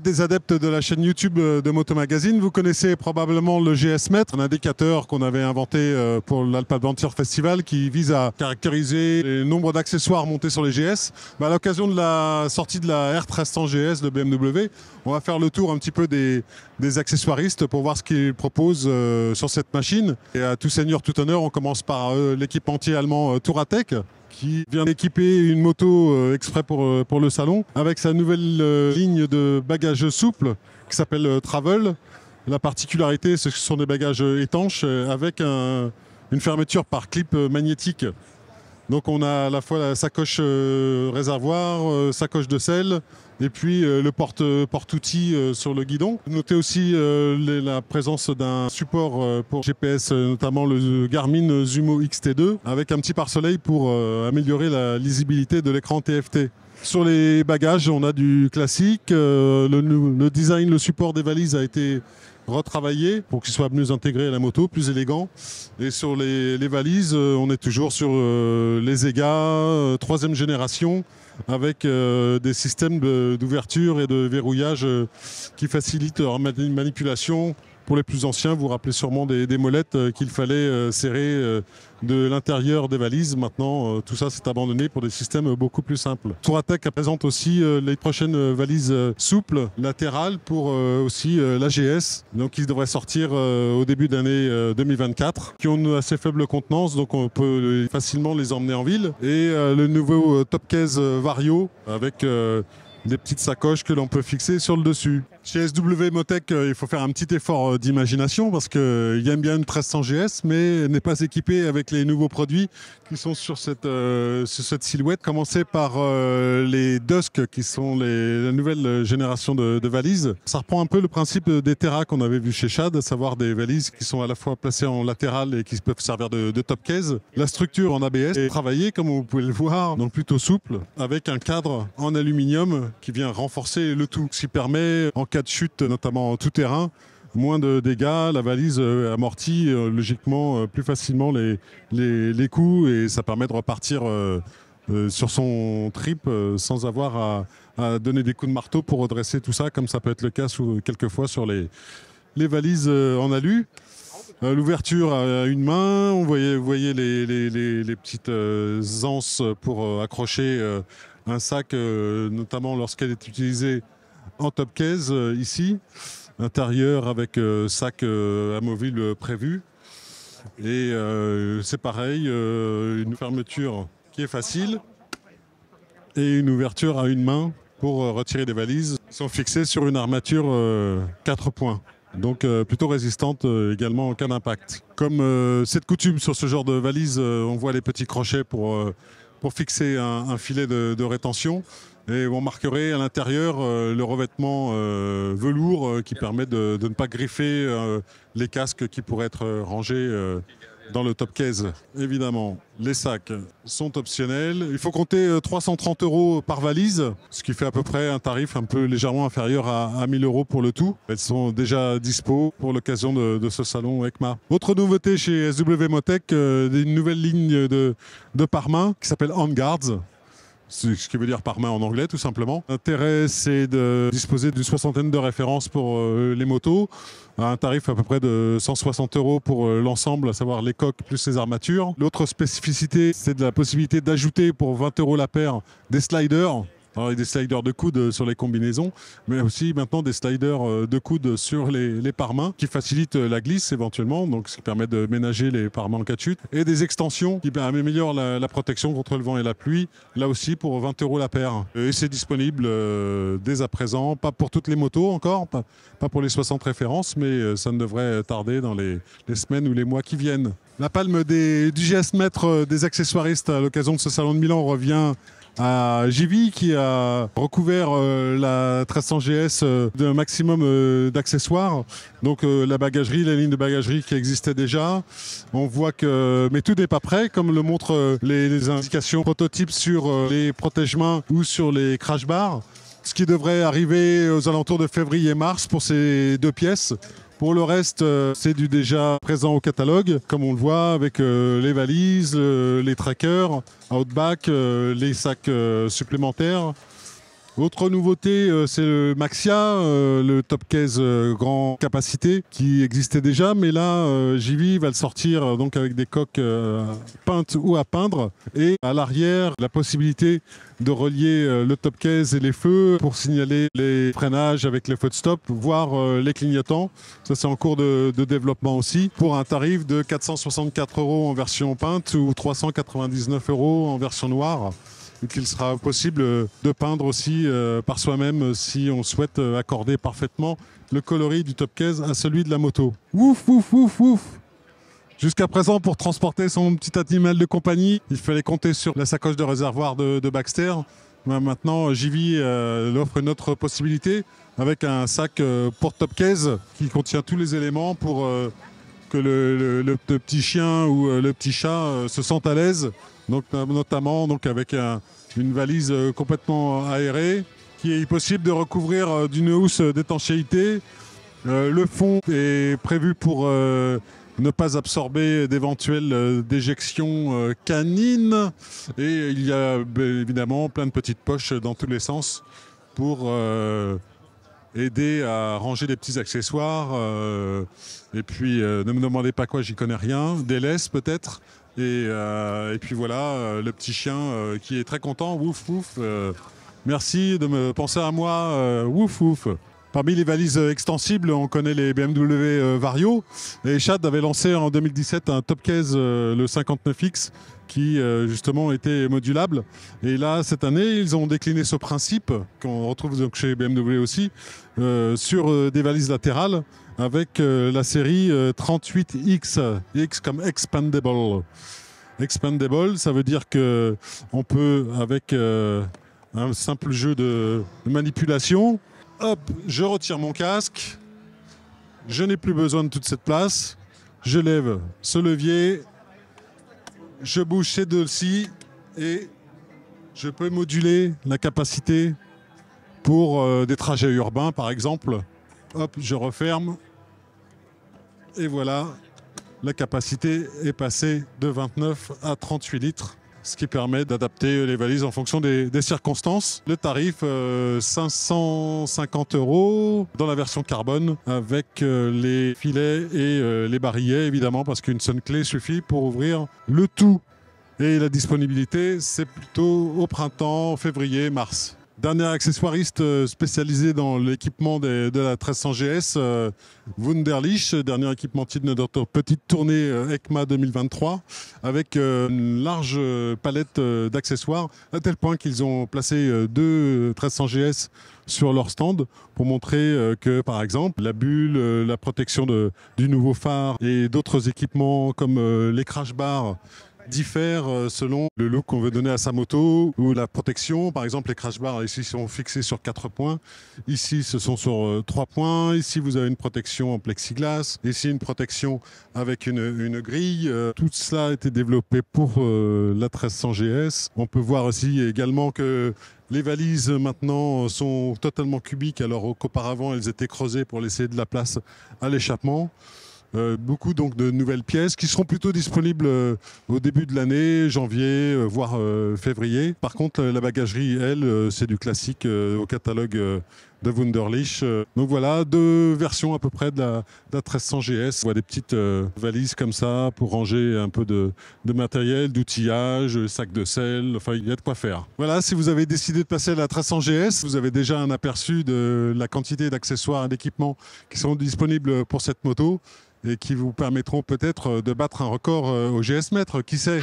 des adeptes de la chaîne YouTube de Moto Magazine, vous connaissez probablement le GS Mètre, un indicateur qu'on avait inventé pour l'Alp Adventure Festival qui vise à caractériser le nombre d'accessoires montés sur les GS. À l'occasion de la sortie de la R1300 GS de BMW, on va faire le tour un petit peu des accessoiristes pour voir ce qu'ils proposent sur cette machine. Et à tout seigneur, tout honneur, on commence par l'équipementier allemand Touratech, qui vient d'équiper une moto exprès pour le salon avec sa nouvelle ligne de bagages souples qui s'appelle Travel. La particularité, c'est que ce sont des bagages étanches avec une fermeture par clip magnétique. Donc on a à la fois la sacoche réservoir, sacoche de selle et puis le porte-outils sur le guidon. Notez aussi la présence d'un support pour GPS, notamment le Garmin Zumo XT2 avec un petit pare-soleil pour améliorer la lisibilité de l'écran TFT. Sur les bagages, on a du classique. Le design, le support des valises a été retravaillé pour qu'il soit mieux intégré à la moto, plus élégant. Et sur les valises, on est toujours sur les EGA 3e génération avec des systèmes d'ouverture et de verrouillage qui facilitent leur manipulation. Pour les plus anciens, vous vous rappelez sûrement des molettes qu'il fallait serrer de l'intérieur des valises. Maintenant, tout ça s'est abandonné pour des systèmes beaucoup plus simples. Touratech présente aussi les prochaines valises souples latérales pour aussi l'AGS, donc qui devrait sortir au début d'année 2024, qui ont une assez faible contenance, donc on peut facilement les emmener en ville. Et le nouveau Top Case Vario avec des petites sacoches que l'on peut fixer sur le dessus. Chez SW Motech, il faut faire un petit effort d'imagination parce qu'il aime bien une 1300 GS, mais n'est pas équipé avec les nouveaux produits qui sont sur cette silhouette. Commencer par les Dusk, qui sont la nouvelle génération de valises. Ça reprend un peu le principe des Terra qu'on avait vu chez Chad, à savoir des valises qui sont à la fois placées en latéral et qui peuvent servir de top case. La structure en ABS est travaillée, comme vous pouvez le voir, donc plutôt souple, avec un cadre en aluminium qui vient renforcer le tout, ce qui permet, en cas de chute, notamment en tout terrain, moins de dégâts, la valise amortit logiquement plus facilement les coups et ça permet de repartir sur son trip sans avoir à donner des coups de marteau pour redresser tout ça, comme ça peut être le cas quelquefois sur les valises en alu. L'ouverture à une main, vous voyez les petites anses pour accrocher un sac, notamment lorsqu'elle est utilisée en top case ici. Intérieur avec sac amovible prévu. Et c'est pareil, une fermeture qui est facile et une ouverture à une main pour retirer des valises. Ils sont fixés sur une armature 4 points. Donc plutôt résistante également en cas d'impact. Comme c'est de coutume sur ce genre de valise, on voit les petits crochets pour fixer un filet de rétention. Et on marquerait à l'intérieur le revêtement velours qui permet de ne pas griffer les casques qui pourraient être rangés dans le top case. Évidemment, les sacs sont optionnels. Il faut compter 330 € par valise, ce qui fait à peu près un tarif un peu légèrement inférieur à 1000 € pour le tout. Elles sont déjà dispo pour l'occasion de ce salon ECMA. Autre nouveauté chez SW Motech, une nouvelle ligne de pare-main qui s'appelle Handguards. Ce qui veut dire par main en anglais, tout simplement. L'intérêt, c'est de disposer d'une 60aine de références pour les motos, à un tarif à peu près de 160 € pour l'ensemble, à savoir les coques plus les armatures. L'autre spécificité, c'est de la possibilité d'ajouter pour 20 € la paire des sliders. Alors, il y a des sliders de coude sur les combinaisons, mais aussi maintenant des sliders de coude sur les pare-mains qui facilitent la glisse éventuellement, donc ce qui permet de ménager les pare-mains en cas de chute, et des extensions qui améliorent la protection contre le vent et la pluie, là aussi pour 20 € la paire. Et c'est disponible dès à présent, pas pour toutes les motos encore, pas pour les 60 références, mais ça ne devrait tarder dans les semaines ou les mois qui viennent. La palme du GS Mètre des accessoiristes à l'occasion de ce salon de Milan revient à JV qui a recouvert la 1300 GS d'un maximum d'accessoires. Donc la bagagerie, la ligne de bagagerie qui existait déjà. On voit que, mais tout n'est pas prêt, comme le montrent les indications prototypes sur les protège-mains ou sur les crash bars. Ce qui devrait arriver aux alentours de février-mars pour ces deux pièces. Pour le reste, c'est du déjà présent au catalogue, comme on le voit avec les valises, les trackers, Outback, les sacs supplémentaires, Autre nouveauté, c'est le Maxia, le top case grand capacité qui existait déjà, mais là JV va le sortir donc avec des coques peintes ou à peindre et à l'arrière la possibilité de relier le top case et les feux pour signaler les freinages avec les feux de stop, voire les clignotants. Ça c'est en cours de développement aussi pour un tarif de 464 € en version peinte ou 399 € en version noire. Qu'il sera possible de peindre aussi par soi-même si on souhaite accorder parfaitement le coloris du top case à celui de la moto. Ouf, ouf, ouf, ouf. Jusqu'à présent, pour transporter son petit animal de compagnie, il fallait compter sur la sacoche de réservoir de Baxter. Maintenant, JV offre une autre possibilité avec un sac pour top case qui contient tous les éléments pour que le petit chien ou le petit chat se sente à l'aise. Donc, notamment avec une valise complètement aérée qui est possible de recouvrir d'une housse d'étanchéité. Le fond est prévu pour ne pas absorber d'éventuelles déjections canines et il y a évidemment plein de petites poches dans tous les sens pour aider à ranger des petits accessoires et puis ne me demandez pas quoi, j'y connais rien, des laisses peut-être. Et puis voilà, le petit chien qui est très content, wouf wouf, merci de me penser à moi, wouf wouf. Parmi les valises extensibles, on connaît les BMW Vario. Et Chad avait lancé en 2017 un top case, le 59X, qui justement était modulable. Et là, cette année, ils ont décliné ce principe, qu'on retrouve donc chez BMW aussi, sur des valises latérales, avec la série 38X, X comme Expandable. Expandable, ça veut dire qu'on peut, avec un simple jeu de manipulation, hop, je retire mon casque, je n'ai plus besoin de toute cette place, je lève ce levier, je bouge ces deux-ci et je peux moduler la capacité pour des trajets urbains par exemple. Hop, je referme et voilà, la capacité est passée de 29 à 38 litres. Ce qui permet d'adapter les valises en fonction des circonstances. Le tarif, 550 € dans la version carbone avec les filets et les barillets évidemment parce qu'une seule clé suffit pour ouvrir le tout. Et la disponibilité, c'est plutôt au printemps, février, mars. Dernier accessoiriste spécialisé dans l'équipement de la 1300 GS, Wunderlich, dernier équipementier de notre petite tournée ECMA 2023, avec une large palette d'accessoires, à tel point qu'ils ont placé deux 1300 GS sur leur stand pour montrer que, par exemple, la bulle, la protection du nouveau phare et d'autres équipements comme les crash bars diffèrent selon le look qu'on veut donner à sa moto ou la protection. Par exemple, les crash bars ici sont fixés sur 4 points. Ici, ce sont sur 3 points. Ici, vous avez une protection en plexiglas. Ici, une protection avec une grille. Tout cela a été développé pour la 1300 GS. On peut voir aussi également que les valises maintenant sont totalement cubiques alors qu'auparavant, elles étaient creusées pour laisser de la place à l'échappement. Beaucoup donc de nouvelles pièces qui seront plutôt disponibles au début de l'année, janvier, voire février. Par contre, la bagagerie, elle, c'est du classique au catalogue de Wunderlich. Donc voilà, deux versions à peu près de la 1300 GS. On voit des petites valises comme ça pour ranger un peu de matériel, d'outillage, sac de sel, enfin il y a de quoi faire. Voilà, si vous avez décidé de passer à la 1300 GS, vous avez déjà un aperçu de la quantité d'accessoires et d'équipements qui sont disponibles pour cette moto et qui vous permettront peut-être de battre un record au GS Mètre, qui sait.